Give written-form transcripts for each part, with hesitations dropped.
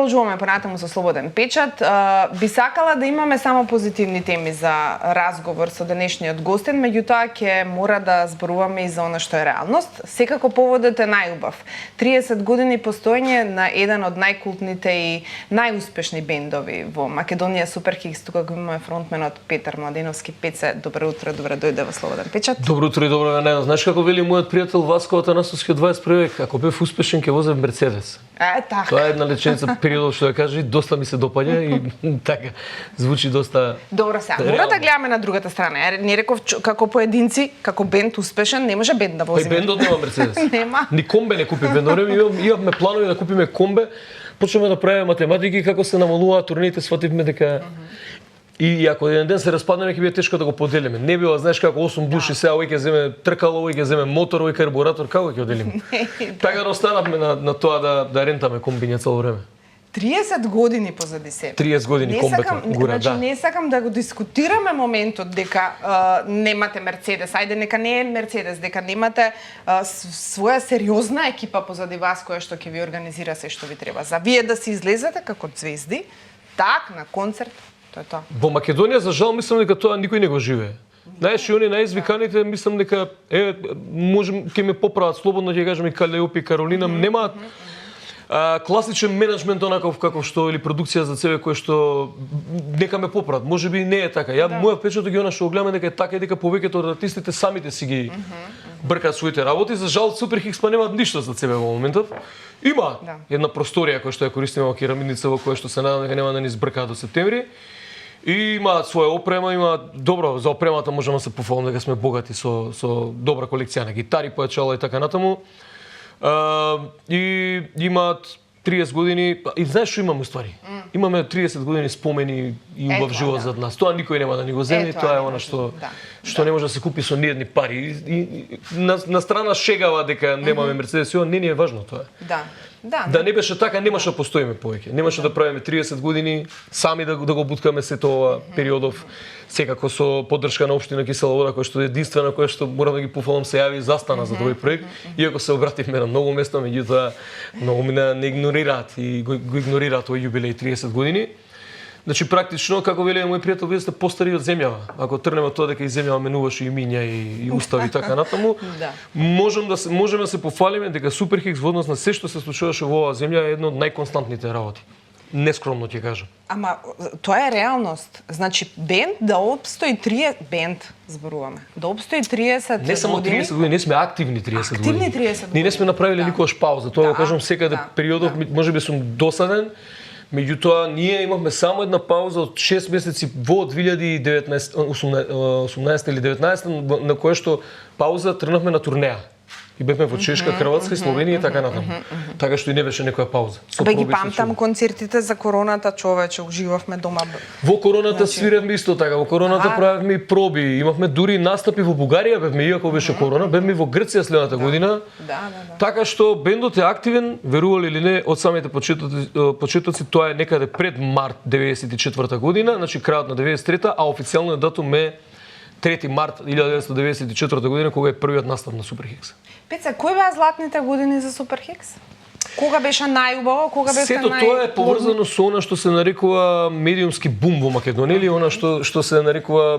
продолжуваме понатаму со Слободен печат. Би сакала да имаме само позитивни теми за разговор со денешниот гостин, меѓутоа ќе мора да зборуваме и за она што е реалност. Секако поводот е најубав. 30 години постоење на еден од најкултните и најуспешни бендови во Македонија, Суперхикс. Тука го имаме фронтменот Петар Младеновски. Пеце, добро утро, добре дојде во Слободен печат. Добро утро и добро ден. Знаеш како вели мојот пријател Васко Атанасовски од 21 век, ако бев успешен ќе возев Мерцедес. Така. Тоа е една реченица периодов што ја кажи, доста ми се допаѓа и така звучи доста. Добро сега. Мора да гледаме на другата страна. Не реков како поединци, како бенд успешен, не може бенд да возиме. Бендот нема Мерцедес. Нема. Ни комбе не купи бендот. Имавме планови да купиме комбе. Почнеме да правиме математики како се намалуваат турниите, свативме дека и ако еден ден се распаднеме ќе биде тешко да го поделиме. Не било, знаеш како 8 души сега овој ќе земе тркало, овој ќе земе мотор, овој карбуратор, како ќе оделиме? Така да останавме на тоа да рентаме комбиња цело време. 30 години позади себе. 30 години комбето гура, да. Не сакам да го дискутираме моментот дека немате Мерцедес. Ајде, нека не е Мерцедес, дека немате своја сериозна екипа позади вас која што ќе ви организира се што ви треба. За вие да се излезете како звезди, так на концерт. Тоа е тоа. Во Македонија за жал мислам дека тоа никој не го живее. Знаеш, и они најизвиканите мислам дека можем ќе ме поправат слободно ќе кажам и Калеопи и Каролина немаат класичен менеджмент онаков каков што или продукција за себе кој што нека ме поправат. Можеби не е така. Мојот впечаток е она што го гледаме дека е така и дека повеќето од артистите самите си ги бркаат своите работи. За жал Суперхикс па немаат ништо за себе во моментот. Има една просторија која што ја користиме во керамидница во која што се надам дека нема да ни збркаат до септември. И имаат своја опрема, имаат добро за опремата можеме да се пофалиме дека сме богати со добра колекција на гитари, појачала и така натаму. И имаат 30 години, и знаеш што имаме ствари? Имаме 30 години спомени и убав живот зад нас. Тоа никој нема да ни го земе, тоа е она што не може да се купи со ниедни пари. И на страна шегава дека немаме Мерцедес, не ни е важно тоа. Да не беше така, немаше да постоиме повеќе. Немаше да правиме 30 години сами да го буткаме сето ова периодов, секако со поддршка на општина Кисела вода, која што е единствена, која што морам да ги пофалам се јави и застана за тој проект, иако се обративме на многу места, меѓутоа многу не игнорираат и го игнорираат овој јубилеј 30 години. Значи практично како вели мој пријател, вие сте постари од земјава. Ако тргнеме тоа дека и земјава менуваше имиња и устави така натаму, можеме да се пофалиме дека Суперхикс во однос на се што се случуваше во оваа земја е едно од најконстантните работи. Нескромно ќе кажам. Ама тоа е реалност. Значи бенд да опстои 30 бенд зборуваме. Да опстои 30 години. Не само 30 години, ние сме активни 30 години. Активни 30 години. Ние не сме направиле никогаш пауза. Тоа го кажам секаде периодов, можеби сум досаден. Меѓутоа, ние имавме само една пауза од 6 месеци во 2018 или 19 на која што пауза тргнавме на турнеја. И бевме во Чешка, Хрватска и Словенија и така натаму. Така што и не беше некоја пауза. Ги памтам концертите за короната, човече, уживавме дома. Во короната свиревме исто така, во короната правевме и проби, имавме дури настапи во Бугарија, бевме иако беше корона, бевме во Грција следната година. Така што бендот е активен, верували или не, од самите почетоци, тоа е некаде пред март 94 година, значи крајот на 93-та, а официјалниот датум е 3 март 1994 година, кога е првиот настап на Суперхикс. Пеце, кои беа златните години за Суперхикс? Кога беше најубаво, кога беше Сето тоа е поврзано со она што се нарекува медиумски бум во Македонија или она што се нарекува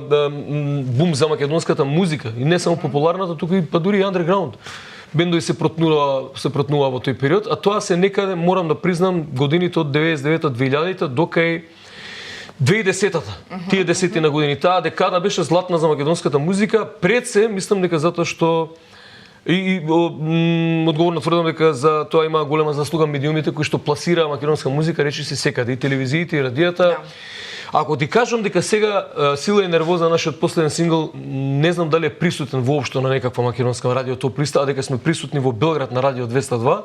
бум за македонската музика и не само популарната, туку и па дури и андерграунд. Бендови се протнува во тој период, а тоа се некаде, морам да признам, годините од 99-та, 2000-та до кај 2010-та, тие десетина години, таа декада беше златна за македонската музика, пред се, мислам дека затоа што одговорно тврдам дека за тоа има голема заслуга медиумите кои што пласираа македонска музика, речи се секаде, и телевизиите, и радијата. Ако ти кажам дека сега Сила и нервоза, нашиот последен сингл, не знам дали е присутен воопшто на некаква македонска радио, тоа пристава дека сме присутни во Белград на радио 202.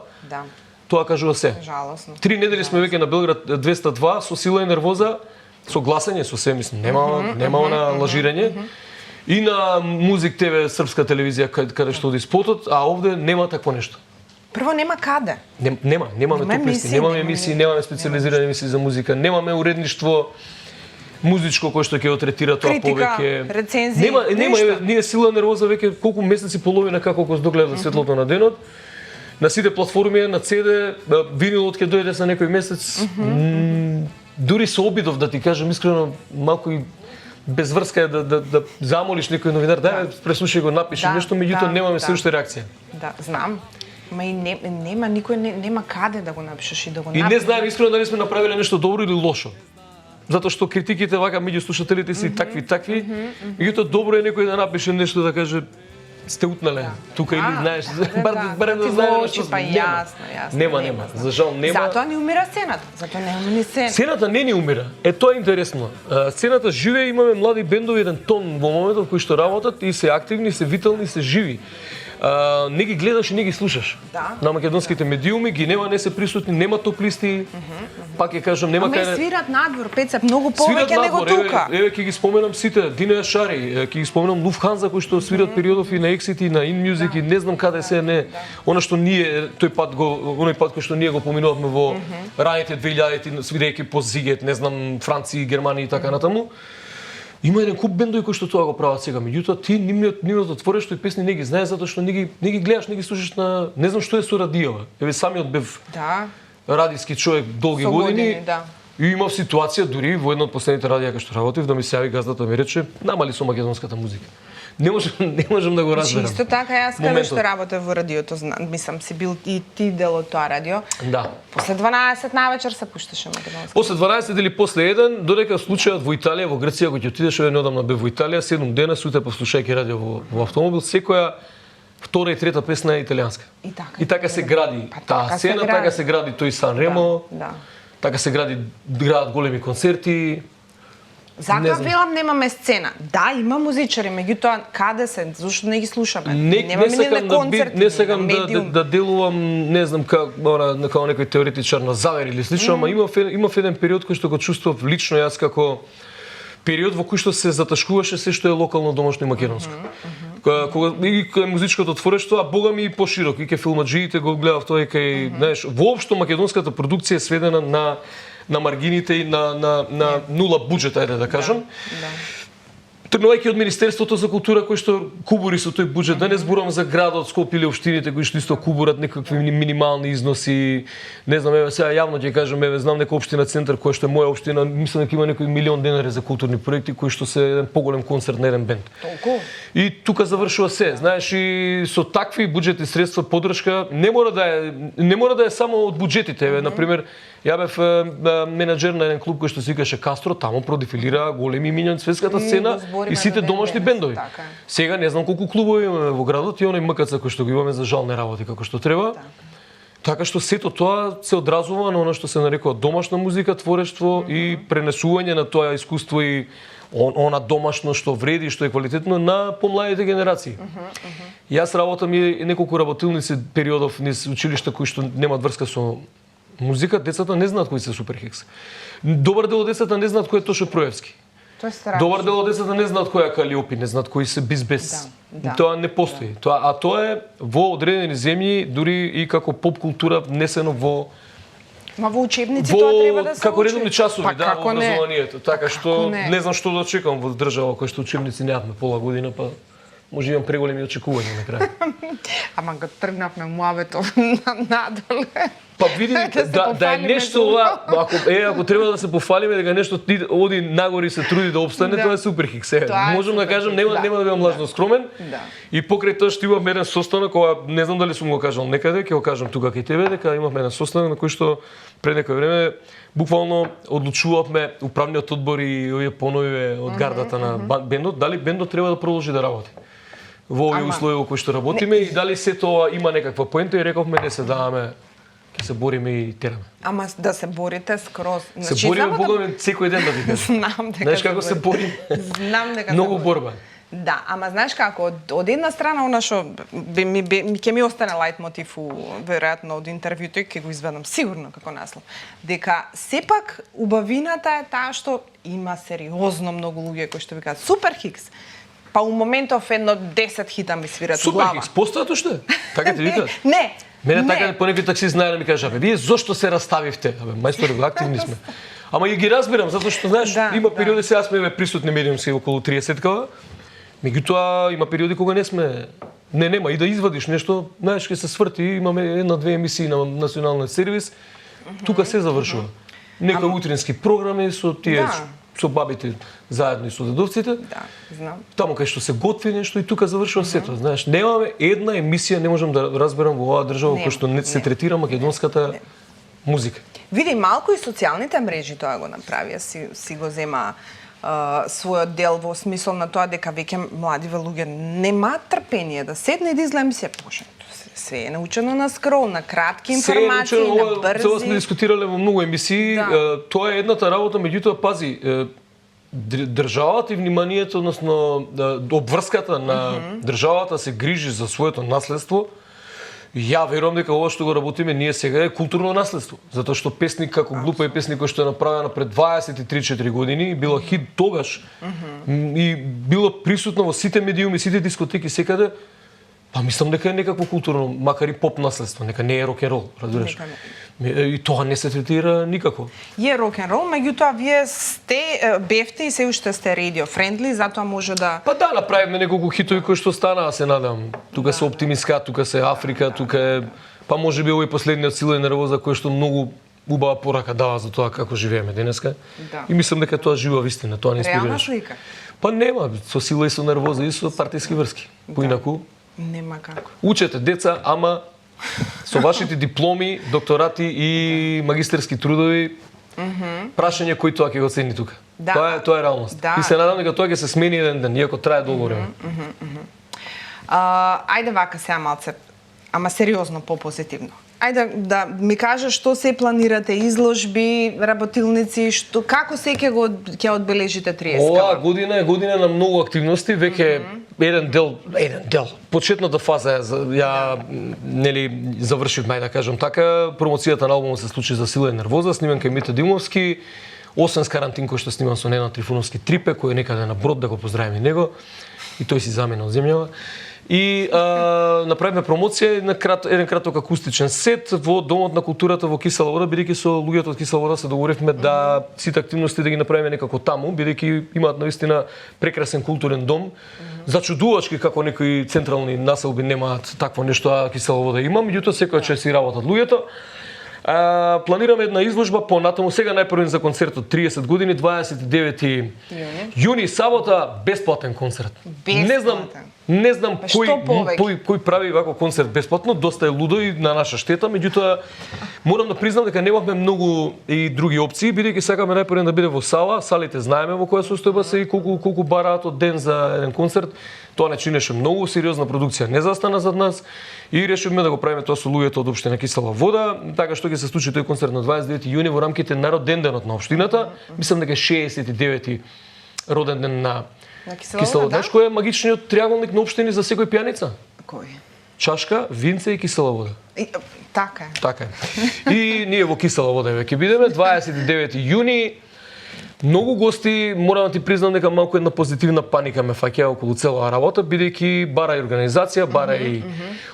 Тоа кажува се. Жалосно. 3 недели сме веќе на Белград 202 со Сила и нервоза, со гласење, со се, мислам, нема на лажирање. И на Музик ТВ, српска телевизија, каде што оди спотот, а овде нема такво нешто. Прво нема каде. Немаме тописти, немаме емисии, немаме специализирани емисии за музика, немаме уредништво музичко кој што ќе го третира тоа повеќе. Критика, рецензии. Нема, ние Сила нервоза веќе колку месеци половина како го здогледа светлото на денот. на сите платформи, на CD, винилот ќе дојде за некој месец. Дури се обидов да ти кажам искрено, малку и без врска е да замолиш некој новинар, дај преслушај го, напиши нешто, меѓутоа немаме се уште реакција. Да, знам. Ма и нема никој нема каде да го напишеш и да го напишеш. И не знаем искрено дали сме направиле нешто добро или лошо. Затоа што критиките вака меѓу слушателите си такви, меѓутоа добро е некој да напише нешто да каже сте утнале тука или знаеш, барем да знаеш што јасно. Нема. За жал нема. Затоа не умира сцената. Затоа нема ни сцена. Сцената не ни умира. Тоа е интересно. Сцената живее, имаме млади бендови, еден тон во моментот кои што работат и се активни, се витални, се живи. Не ги гледаш и не ги слушаш. На македонските медиуми ги нема, не се присутни, нема топлисти. Пак ќе кажам, нема кај. Ама свират надвор, Пецеп, многу повеќе него тука. Еве ќе ги споменам сите, Дина Јашари, ќе ги споменам Луфханза кои што свират периодов и на Exit и на In Music и не знам каде се не. Она што ние оној пат кој што ние го поминувавме во раните 2000-ти свирејќи по Зигет, не знам Франција, Германија и така натаму. Има еден куп бендови кои што тоа го прават сега, меѓутоа ти нивното творештво и песни не ги знаеш затоа што не ги гледаш, не ги слушаш на не знам што е со радијава. Еве самиот бев радиски човек долги години. И имав ситуација дури во едно од последните радија кај што работев да ми се јави газдата ми рече намали со македонската музика. Не можам да го разберам. Исто така јас каде што работев во радиото, мислам си бил и ти дел од тоа радио. Да. После 12 навечер се пушташе македонска. После 12 или после 1, додека случајот во Италија, во Грција, кога ќе отидеш, неодамна бев во Италија, 7 дена сутре послушајќи радио во автомобил, секоја втора и трета песна е италијанска. И така се гради таа сцена, така се гради тој Сан Ремо. Така се градат големи концерти. Затоа велам немаме сцена. Да, има музичари, меѓутоа каде се? Зошто не ги слушаме? Не сакам да делувам, не знам како некој теоретичар на завер или слично, ама имав еден период кој што го чувствував лично јас како период во кој што се заташкуваше се што е локално, домашно и македонско. Кога и кај музичкото творештво, а бога ми и поширок, и кај филмаџиите го гледав тоа и кај, знаеш, воопшто македонската продукција е сведена на маргините и на нула буџет, ајде да кажам. Тргнувајќи од Министерството за култура кој што кубури со тој буџет, да не зборувам за градот Скопје или општините кои што исто кубурат некакви минимални износи. Не знам, еве сега јавно ќе кажам, еве знам нека општина Центар која што е моја општина, мислам дека има некој милион денари за културни проекти кои што се еден поголем концерт на еден бенд. Толку. И тука завршува се. Знаеш, и со такви буџетни средства поддршка не мора да е само од буџетите. Еве на пример, ја бев менаџер на еден клуб кој што се викаше Кастро, таму продефилира големи имиња од светската сцена и сите домашни бендови. Сега не знам колку клубови имаме во градот и оној МКЦ кој што го имаме за жал не работи како што треба. Така што сето тоа се одразува на она што се нарекува домашна музика, творештво и пренесување на тоа искуство и она домашно што вреди, што е квалитетно на помладите генерации. Јас работам и неколку работилници периодов низ училишта кои што немаат врска со музика, децата не знаат кои се Суперхикс. Добар дел од децата не знаат кој е Тошо Проевски. Добар дел од децата не знаат кој е Калиопи, не знаат кои се Бизбес. Тоа не постои. Тоа е во одредени земји, дури и како поп култура внесено во во учебници тоа треба да се како редовни часови, да, во образованието. Така што не знам што да очекувам во држава која што учебници немавме пола година, па може имам преголеми очекувања на крај. Ама го тргнавме муавето надоле. Па види да е нешто ова, ако треба да се пофалиме дека нешто оди нагори се труди да опстане, тоа е Суперхикс. Можам да кажам, нема да бидам лажно скромен. И покрај тоа што имавме еден состанок, кога не знам дали сум го кажал некаде, ќе го кажам тука кај тебе, дека имавме еден состанок на кој што пред некој време буквално одлучувавме управниот одбор и овие понови од гардата на бендот, дали бендот треба да продолжи да работи во овие услови во кои што работиме и дали се тоа има некаква поента и рековме не се даваме, ќе се бориме и тераме. Ама да се борите скроз. Се бориме богом секој ден да ви кажам. Знам дека. Знаеш како се бориме? Знам дека. Многу борба. Да, ама знаеш како, од една страна она што ќе ми остане лајт мотив веројатно од интервјуто и ќе го изведам сигурно како наслов, дека сепак убавината е таа што има сериозно многу луѓе кои што викаат Суперхикс. Па у моментов едно 10 хита ми свират у глава. Суперхикс постојат уште? Така ти викаат? Не. Мене така понекој такси знае да ми каже, вие зошто се раставивте? Мајстори, активни сме. Ама и ги разбирам затоа што знаеш, има периоди сега сме присутни медиумски околу 30-кава. Меѓутоа има периоди кога не сме нема и да извадиш нешто, знаеш ќе се сврти, имаме една-две емисии на национален сервис, тука се завршува. Нека утрински програми со тие со бабите заедно и со дедовците. Да, знам. Таму кај што се готви нешто и тука завршува сето. Знаеш, немаме една емисија, не можам да разберам во оваа држава кој што не се третира македонската музика. Види, малку и социјалните мрежи тоа го направија, си го зема својот дел во смисол на тоа дека веќе младиве луѓе немаат трпение да седне и да изгледам се пошен. Све е научено на скрол, на кратки информации, на брзи. Тоа сме дискутирале во многу емисии. Тоа е едната работа, меѓутоа пази, државата и вниманието, односно обврската на државата се грижи за своето наследство. Ја верувам дека ова што го работиме ние сега е културно наследство, затоа што песник како глупа е песник кој што е направена пред 23-4 години, било хит тогаш и било присутно во сите медиуми, сите дискотеки секаде. Па мислам дека е некакво културно, макар и поп наследство, нека не е рок-н-рол, разбираш. И тоа не се третира никако. Е рок-н-рол, меѓутоа вие бевте и се уште сте radio friendly, затоа може да... Па да, направивме неколку хитови кои што станаа, се надам. Тука се Оптимистка, тука се Африка, тука е... Па може би овој последниот Сила и нервоза кој што многу убава порака дава за тоа како живееме денеска. Да. И мислам дека тоа жива вистина, тоа не инспирираш. Реална слика? Па нема, со Сила и со нервоза и со партиски врски. Поинаку нема како. Учете деца, ама со вашите дипломи, докторати и магистерски трудови, прашање кој тоа ќе го цени тука. Да. Тоа е реалност. Да. И се надам дека тоа ќе се смени еден ден, иако трае долго време. Ајде вака сега малце, ама сериозно по-позитивно. Ајде да ми кажеш што се планирате, изложби, работилници, што како се ќе одбележите 30-ка? Оваа година е година на многу активности, веќе еден дел. Почетната фаза ја нели завршивме, да кажам така. Промоцијата на албумот се случи за Сила и нервоза, сниман кај Мите Димовски. Освен Скарантин кој што снимам со Нена Трифуновски Трипе, кој е некаде на Брод, да го поздравиме и него. И тој си замена од земјава. И направивме промоција на еден краток акустичен сет во Домот на културата во Кисела Вода, бидејќи со луѓето од Кисела Вода се договоривме да сите активности да ги направиме некако таму, бидејќи имаат навистина прекрасен културен дом. Зачудувачки како некои централни населби немаат такво нешто, а Кисела Вода има, меѓутоа секоја час си работат луѓето. Планираме една изложба понатаму, сега најпрвен за концертот 30 години, 29 јуни, сабота, бесплатен концерт. Не знам кој прави вако концерт бесплатно, доста е лудо и на наша штета, меѓутоа морам да признам дека немавме многу и други опции, бидејќи сакаме најпрвен да биде во сала, салите знаеме во која состојба се и колку бараат од ден за еден концерт. Тоа не чинеше многу сериозна продукција, не застана зад нас и решивме да го правиме тоа со луѓето од општина Кисела Вода, така што ќе се случи тој концерт на 29 јуни во рамките на роденденот на општината. Мислам дека 69-ти роден ден на Кисела Вода. Знаеш кој е магичниот триаголник на општини за секој пијаница? Кој? Чашка, винце и Кисела Вода. Така е. Така е. И ние во Кисела Вода веќе бидеме 29 јуни. Многу гости, морам да ти признам дека малку една позитивна паника ме фаќа околу целава работа, бидејќи бара и организација, бара и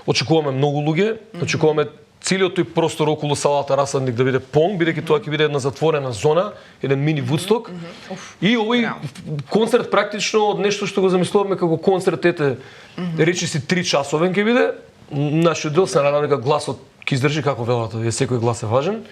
очекуваме многу луѓе, очекуваме целиот тој простор околу салата Расадник да биде полн, бидејќи тоа ќе биде една затворена зона, еден мини Вудсток. И овој концерт практично од нешто што го замислуваме како концерт, речи си 3 часовен ќе биде. Нашиот дел се надам дека гласот ќе издржи, како велат, секој глас е важен.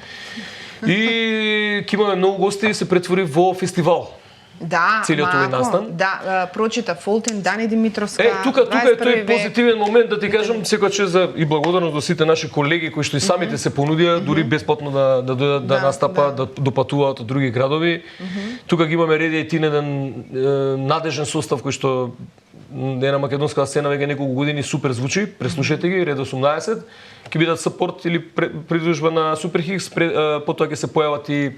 И ќе имаме многу гости и се претвори во фестивал. Да, целиот овој настан. Да, прочита Фолтин, Дани Димитровска. Тука е тој позитивен момент да ти кажам, секоја чест за и благодарност до сите наши колеги кои што и самите се понудија дури бесплатно да дојдат да настапаат, да допатуваат од други градови. Тука ги имаме реди и еден надежен состав кој што на македонската сцена веќе неколку години супер звучи, преслушете ги, Ред 18, ќе бидат сапорт или придружба на Супер Хикс, потоа ќе се појават и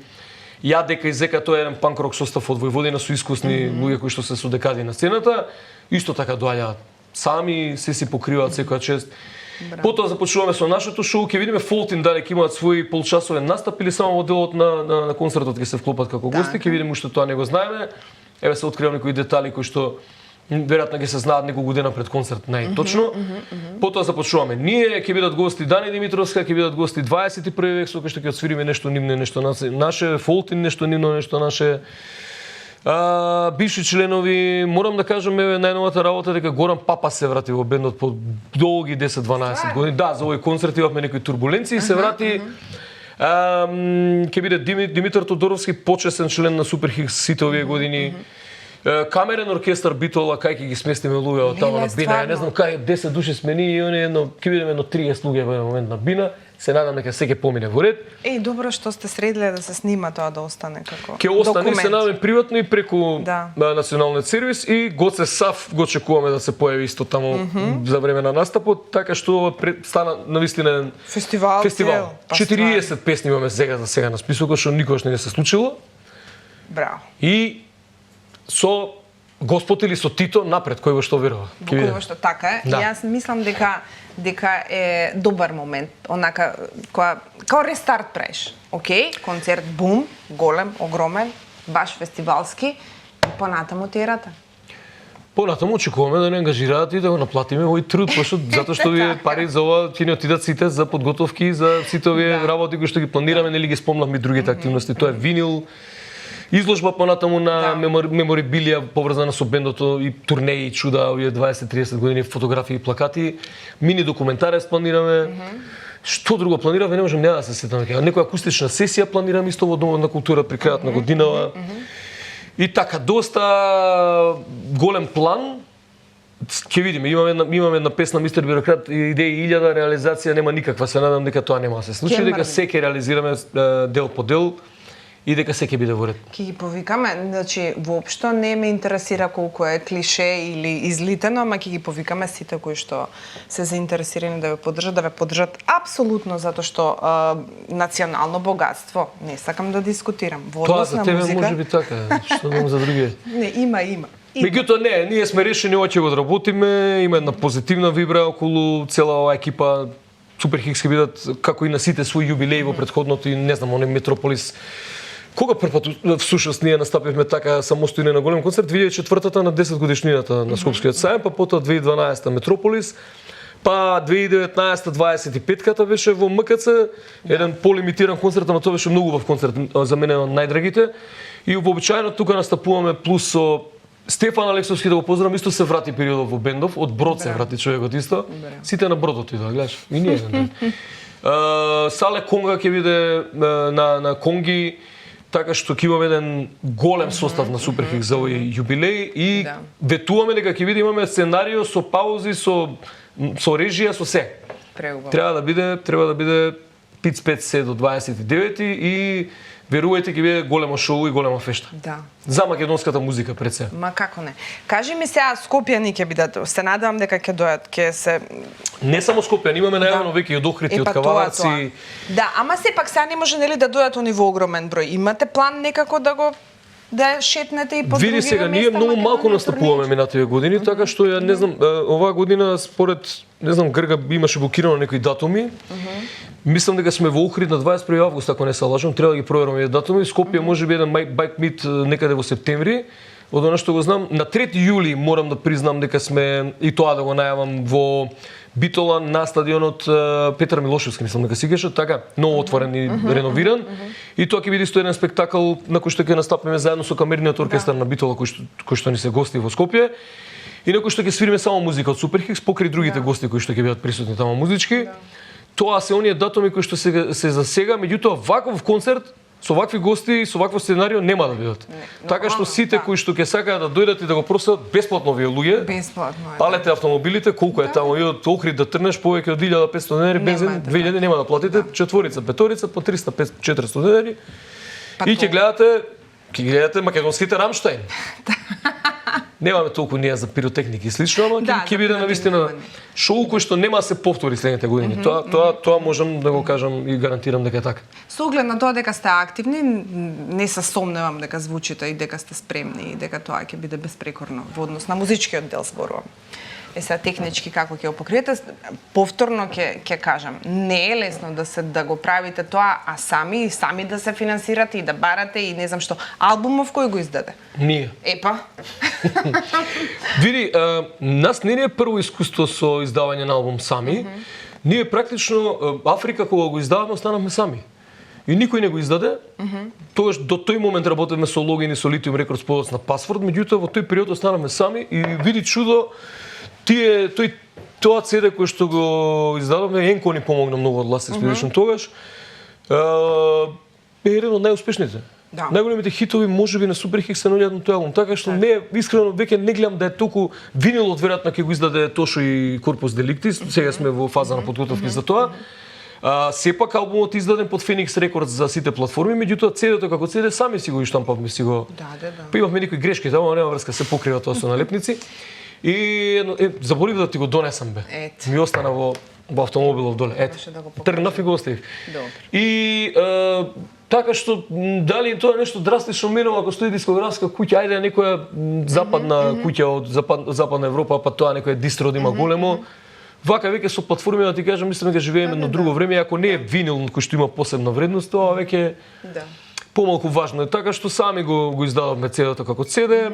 Јадека и Зека, тоа е еден панк-рок состав од Војводина со искусни луѓе кои што се со декади на сцената, исто така доаѓаат сами, се си покриваат секоја чест. Потоа започнуваме со нашето шоу, ќе видиме Фолтин дали ќе имаат свој полчасовен настап или само во делот на концертот ќе се вклопат како гости, ќе видиме уште тоа не го знаеме. Еве се откривам некои детали кои што веројатно ќе се знаат неколку дена пред концерт, најточно. Потоа започнуваме. Ние ќе бидат гости Дани Димитровска, ќе бидат гости 21 век, со кој што ќе отсвириме нешто нивно, нешто наше, Фолтин нешто нивно, нешто наше. Бивши членови, морам да кажам, еве најновата работа дека Горан Папа се врати во бендот по долги 10-12 години. Да, за овој концерт имавме некои турбуленции, се врати. Ќе биде Димитар Тодоровски, почесен член на Супер Хикс сите овие години. Камерен оркестар Битола, кај ќе ги сместиме луѓе од таму на Бина. Ја не знам кај 10 души сме ние и они ќе бидеме едно 30 луѓе во момент на Бина. Се надам дека секој помине во ред. Добро што сте средиле да се снима тоа да остане како Ќе остане, се надам приватно и преку Националниот сервис и Гоце Сав го чекуваме да се појави исто таму за време на настапот, така што стана навистина фестивал. 40 песни имаме сега за сега на списокот, што никогаш не се случило. Браво. И со Господ или со Тито напред, кој во што верува. Кој во што така е. Да. Јас мислам дека е добар момент, онака као рестарт правиш. Океј, концерт бум, голем, огромен, баш фестивалски, понатаму терата. Понатаму очекуваме да не ангажираат и да го наплатиме овој труд, затоа што овие пари за ова ќе ни отидат сите за подготовки, за сите овие работи кои што ги планираме, нели ги спомнавме другите активности. Тоа е винил, изложба понатаму на меморабилија поврзана со бендото и турнеи, чуда, овие 20-30 години, фотографии и плакати, мини документарец планираме. Што друго планираме, не можам да се сетам. Некоја акустична сесија планираме исто во Домот на култура при крајот на годинава. И така доста голем план. Ќе видиме, имаме една песна Мистер Бюрократ, идеи 1000, реализација нема никаква. Се надам дека тоа нема да се случи, дека секој реализираме дел по дел. И дека се ќе биде во ред. Ќе ги повикаме, значи воопшто не ме интересира колку е клише или излитено, ама ќе ги повикаме сите кои што се заинтересирани да ве поддржат апсолутно затоа што национално богатство, не сакам да дискутирам. Во однос на музика. Тоа за тебе можеби така, што да за другите. Не, има. Меѓутоа не, ние сме решени ова ќе го одработиме, има една позитивна вибра околу цела оваа екипа. Супер Хикс ќе бидат како и на сите своји јубилеи во претходното и не знам, оној Метрополис. Кога првпат всушност ние настапивме така самостојно на голем концерт? 2004-та на 10 годишнината на Скопскиот сајм, па потоа 2012-та Метрополис, па 2019-та 25-ката беше во МКЦ, еден полимитиран концерт, ама тоа беше многу убав концерт, за мене од најдрагите. И вообичаено тука настапуваме плюс со Стефан Алексовски, да го поздравам, исто се врати периодот во бендов, од Брод се врати човекот исто. Сите на Бродот идоа, гледаш. И ние еден. Сале Конга ќе биде на Конги. Така што ќе имаме еден голем состав на Супер Хикс за овој јубилеј и ветуваме дека ќе имаме сценарио со паузи, со режија, со се. Треба да биде Пиц 5 до 29 и верувајте ќе биде големо шоу и голема фешта. Да. За македонската музика пред се. Ма како не. Кажи ми сега Скопјани ќе бидат. Се надевам дека ќе дојат, ќе се Не само Скопјани, имаме најавно веќе и од Охрид и од Каварци. Да, ама сепак сега не може нели да дојдат они во огромен број. Имате план некако да шетнете и по други места? Види сега, ние многу малку настапуваме минативе години, така што ја не знам, оваа година според не знам Грга имаше блокирано некои датуми. Мислам дека сме во Охрид на 21 август, ако не се лажам, треба да ги проверам овие датуми. Скопје можеби еден байк мит некаде во септември. Од она што го знам, на 3 јули морам да признам дека сме и тоа да го најавам во Битола на стадионот Петар Милошевски, мислам дека си геше, така, ново отворен и реновиран. И тоа ќе биде исто еден спектакл на кој што ќе настапиме заедно со камерниот оркестар на Битола кој што ни се гости во Скопје. И на кој што ќе свириме само музика од Супер Хикс покрај другите гости кои што ќе бидат присутни таму музички. Тоа се оние датуми кои што се за сега, меѓутоа ваков концерт со вакви гости и со вакво сценарио нема да бидат. Така што сите кои што ќе сакаат да дојдат и да го просат бесплатно овие луѓе. Бесплатно е. Палете автомобилите, колку е таму и од Охрид да трнеш повеќе од 1500 денари бензин, 2000 нема да платите, четворица, петорица по 300-400 денари. И ќе гледате македонските Рамштайн. Немаме толку ние за пиротехники и слично, ама ќе биде навистина шоу кој што нема да се повтори следните години. Тоа можам да го кажам и гарантирам дека е така. Со оглед на тоа дека сте активни, не се сомневам дека звучите и дека сте спремни и дека тоа ќе биде безпрекорно во однос на музичкиот дел зборувам. Сега технички како ќе го покриете, повторно ќе кажам, не е лесно да го правите тоа, а сами да се финансирате и да барате и не знам што. Албумов кој го издаде? Ние. Епа. Види, нас не е прво искуство со издавање на албум сами. Ние практично Африка кога го издаваме останавме сами. и никој не го издаде. Тогаш до тој момент работевме со Login и со Lithium Records подоцна на Password, меѓутоа во тој период останавме сами и види чудо, тоа CD кој што го издадовме, Енко ни помогна многу од Last Expedition тогаш. Е еден од најуспешните. Да. Најголемите хитови можеби на Суперхикс се наоѓаат на тој албум, така што не искрено веќе не гледам да е толку винилот веројатно ќе го издаде Тошо и Corpus Delictis, сега сме во фаза на подготовки за тоа. Сепак албумот издаден под Phoenix Records за сите платформи, меѓутоа CD-то како CD сами си го иштампавме, си го. Да. Па имавме некои грешки таму, нема врска, се покрива тоа со налепници. И заборив да ти го донесам бе. Ми остана во автомобилов доле. Тргнав и го оставив. И така што дали тоа нешто драстично минува ако стои дискографска куќа, ајде некоја западна куќа од западна Европа, па тоа некоја дистро да има големо. Вака веќе со платформи да ти кажам, мислам дека живееме на друго време, ако не е винил кој што има посебна вредност, тоа веќе помалку важно е. Така што сами го издадовме CD-то како CD.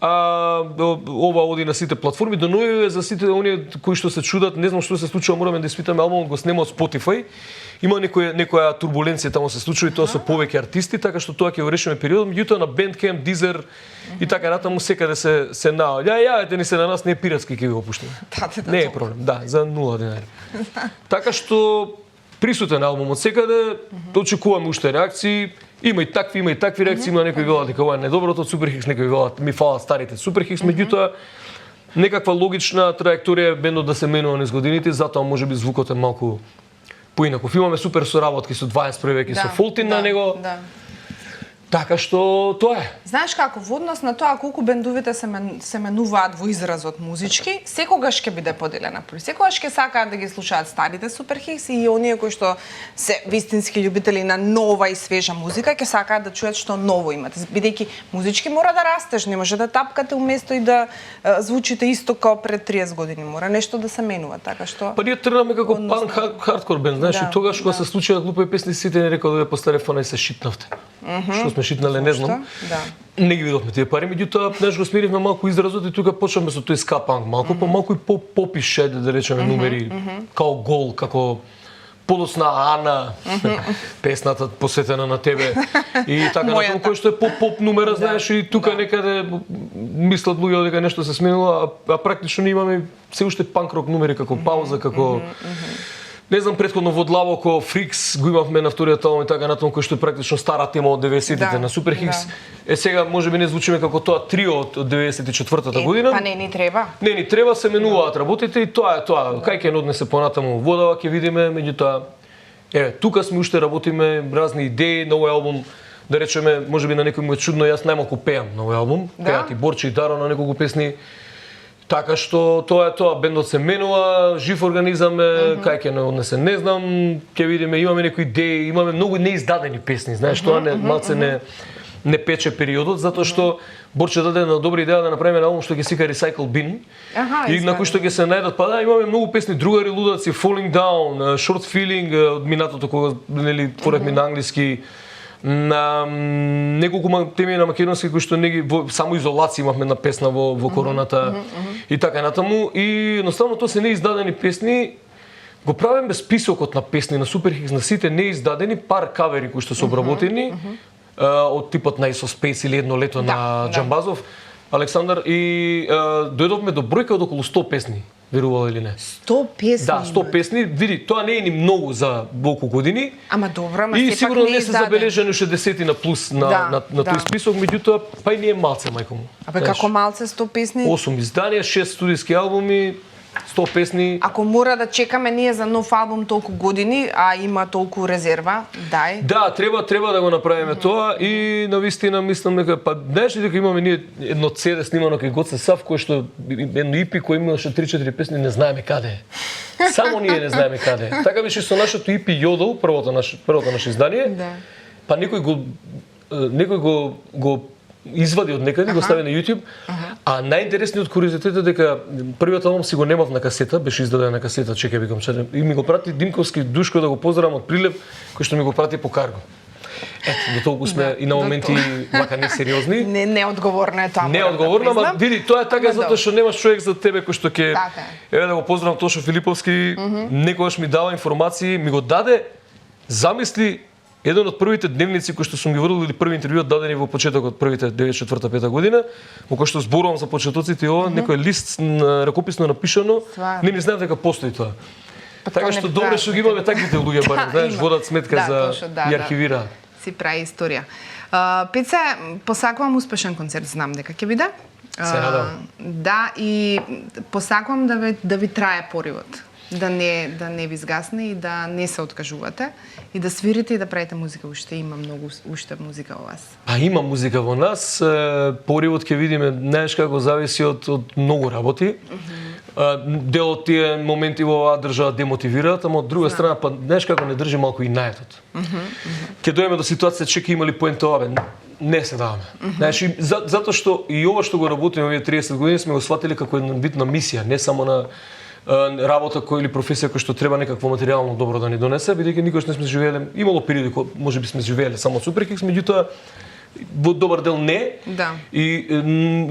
Ова оди на сите платформи, до нови за сите оние кои што се чудат, не знам што се случува, мораме да испитаме албумот, го снема од Spotify. Има некоја турбуленција таму се случува и тоа со повеќе артисти, така што тоа ќе го решиме периодот, меѓутоа на Bandcamp, Deezer и така натаму секаде се наоѓа. Јавете ни се на нас, не е пиратски ќе го пуштиме. Не е проблем, да, за 0 денари. Така што присутен албумот секаде, очекуваме уште реакции. Има и такви реакции, има некои велат дека ова е недоброто од Суперхикс, некои велат ми фалат старите Суперхикс, меѓутоа некаква логична траекторија бендот да се менува низ годините, затоа можеби звукот е малку поинаков. Имаме супер соработки со 20 веќе со Фолтин на него. Така што тоа е. Знаеш како, во однос на тоа колку бендовите се менуваат во изразот музички, секогаш ќе биде поделена. Секогаш ќе сакаат да ги слушаат старите Суперхикс и оние кои што се вистински љубители на нова и свежа музика, ќе сакаат да чујат што ново имате. Бидејќи музички мора да растеш, не може да тапкате уместо и да звучите исто како пред 30 години. Мора нешто да се менува, така што. Па ние тргнаме како панк хардкор бенд, знаеш, и тогаш кога се случија глупи песни, сите ни рекоа да по телефона и се шитнавте. Што сме шитнале, не знам. Не ги видовме тие пари, меѓутоа неш го смиривме малку изразот и тука почнавме со тој ска панк малку, па малку и попише да речеме numери, као Гол, како Подоцна Ана, песната посветена на тебе и така натаму, кој што е поп numера, знаеш, и тука некаде мислат луѓе дека нешто се сменило, а практично имаме се уште панк рок numери како Пауза, како не знам, претходно во Длабоко, Фрикс го имавме на вториот албум и така натаму, кој што е практично стара тема од 90-тите на Суперхикс. Сега можеби не звучиме како тоа трио од 94-та година. Па не ни треба. Не ни треба, се менуваат работите и тоа е тоа. Кај ќе однесе понатаму водава ќе видиме, меѓутоа тука сме уште работиме разни идеи на овој албум. Да речеме, можеби на некој му е чудно, јас најмалку пеам на овој албум. Пеат и Борче и Даро на неколку песни. Така што тоа е тоа, бендот се менува, жив организам е, кај ќе не однесе, не знам, ќе видиме, имаме некои идеи, имаме многу неиздадени песни, знаеш, тоа малце не пече периодот, затоа што Борче даде една добра идеја да направиме албум што ќе сика Recycle Bin, и на кој што ќе се најдат, па да, имаме многу песни, Другари лудаци, Falling Down, Short Feeling, од минатото кога нели творевме на англиски, на неколку теми на македонски кои што само изолација имавме на песна во короната и така натаму, и едноставно тоа се неиздадени песни. Го правиме списокот на песни на Суперхикс на сите неиздадени пар кавери кои што се обработени од типот на Ace of Space или Едно лето на Џамбазов, Александар, и дојдовме до бројка од околу 100 песни. Верувал или не? 100 песни? Да, 100 песни. Види, тоа не е ни многу за колку години. Ама добро, ама и сепак сигурно не не се забележани уште десетина плюс на тој список, меѓутоа па и не е малце, мајко му. Абе како малце 100 песни? 8 изданија, 6 студиски албуми, 100 песни. Ако мора да чекаме ние за нов албум толку години, а има толку резерва, дај. Да, треба да го направиме тоа и навистина мислам дека па знаеш ли дека имаме ние едно CD снимано кај Гоце Сав кој што едно EP кој имаше 3-4 песни, не знаеме каде е. Само ние не знаеме каде е. Така беше со нашето EP Йодол, првото наше издание. Да. Па некој го извади од некаде, го стави на YouTube, а најинтересниот куриозитет е дека првиот албум си го немав на касета, беше издаден на касета, чекај викам, и ми го прати Димковски Душко да го поздравам од Прилеп, кој што ми го прати по карго. Ето, до толку сме и на моменти вака несериозни. Неодговорно е тоа. Неодговорно, ама види, тоа е така затоа што немаш човек за тебе кој што ќе еве да го поздравам Тошо Филиповски, некогаш ми дава информации, ми го даде, замисли еден од првите дневници кои што сум ги водил или први интервјуа дадени во почетокот првите 94-5 година, во кој што зборувам за почетоците и ова, некој лист ракописно напишано, не ми знаев дека постои тоа. Така што добре што ги имаме таквите луѓе, барем, знаеш, водат сметка за и архивираат. Си прави историја. Пеце, посакувам успешен концерт, знам дека ќе биде. Се надам. Да, и посакувам да ви трае поривот. Да не ви згасне и да не се откажувате и да свирите и да правите музика. Уште има многу уште музика во вас. А има музика во нас, поривот ќе видиме, знаеш како зависи од многу работи. Дел од тие моменти во оваа држава демотивираат, ама од друга страна па знаеш како не држи малку и наетот. Ќе дојдеме до ситуација че ќе имали поентове, не се даваме. Знаеш, затоа што и ова што го работиме овие 30 години сме го сватили како една битна мисија, не само на работа кој или професија кој што треба некакво материјално добро да ни донесе, бидејќи никош не сме живееле, имало периоди кога можеби сме живееле само Суперхикс, меѓутоа во добар дел не. Да. И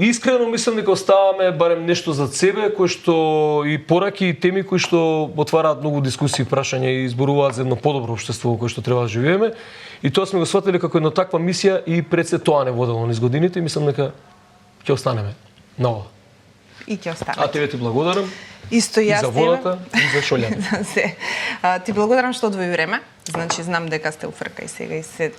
искрено мислам дека оставаме барем нешто за себе кој што и пораки и теми кои што отвараат многу дискусии, прашања и изборуваат за едно подобро општество во кое што треба да живееме. И тоа сме го сватили како една таква мисија и пред се тоа не водело низ годините и мислам дека ќе останеме на ова. И ќе останеме. А тебе ти благодарам. Исто јас за водата и за шолјата. Ти благодарам што одвои време. Значи знам дека сте уфрка и сега и се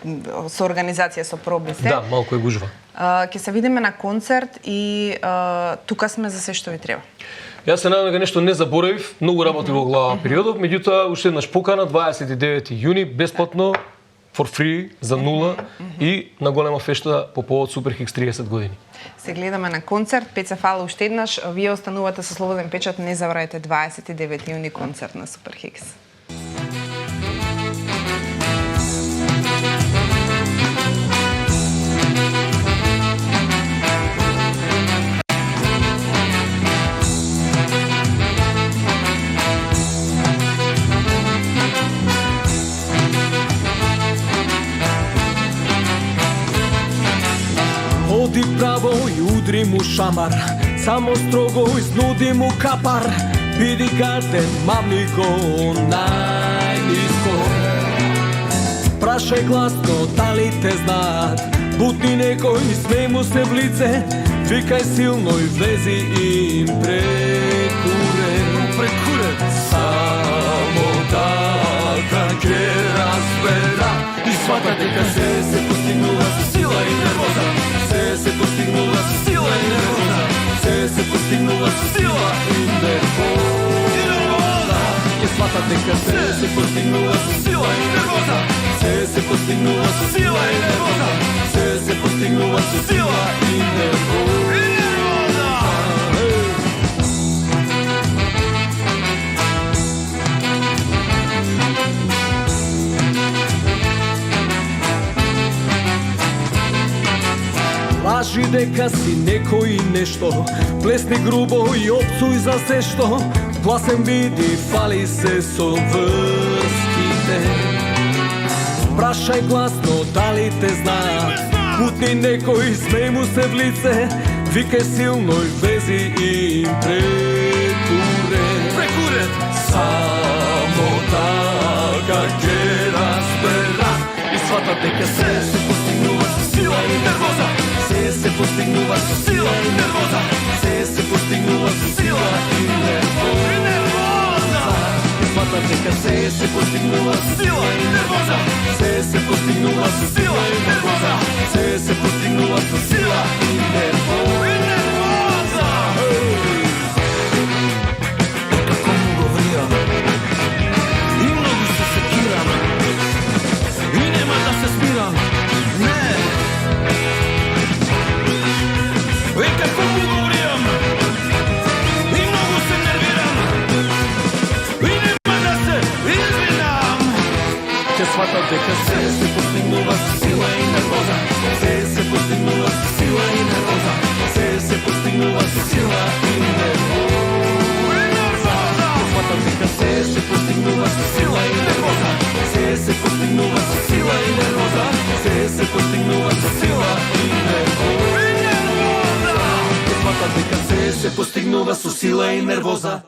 со организација со проби се. Да, малку е гужва. Ќе се видиме на концерт и тука сме за се што ви треба. Јас се надам дека нешто не заборавив, многу работи во глава периодов, меѓутоа уште еднаш покана 29 јуни бесплатно for free за нула и на голема фешта по повод Суперхикс 30 години. Се гледаме на концерт. Пеце, фала уште еднаш. Вие останувате со Слободен печат. Не забравяйте 29 јуни концерт на Суперхикс. Оди право и удри му шамар, само строго изнуди му капар. Биди гарден, мамни го најниско. Прашај гласно, дали те знаат, бутни некој, смеј му се в лице. Викај силно и влези им прекурен. Само така ќе разбера и свата дека се постигнува со сила и нервоза. Se постигнува со сила и нервоза. Се постигнува со сила и нервоза. Ќе сватат дека се постигнува со сила и нервоза. Се постигнува со сила и нервоза. Се постигнува со сила и нервоза. Лажи дека си некој нешто, плесни грубо и опцуј за сешто. Гласен биди, фали се со врските. Прашај гласно, дали те знаат, бутни некој, смеј му се в лице. Викај силно и влези им прекурен. Само така ќе разбера и свата дека се постигнува со сила и нервоза. Se постигнува со сила и нервоза. Се постигнува со сила и нервоза. И свата дека се постигнува со сила и нервоза. Се постигнува со сила и нервоза. Се постигнува со сила и нервоза. Како му говорам и многу се секирам и нема да се спирам. Не. Како му говорам и многу се нервирам и нема да се извинам. Ќе сватам дека се постигнува со сила и нервоза. Се постигнува со сила и нервоза. Се постигнува со сила и нервоза. Ќе сватам дека се постигнува со сила и нервоза. Се постигнува со сила и нервоза. Се постигнува со сила и нервоза. Дека се постигнува со сила и нервоза.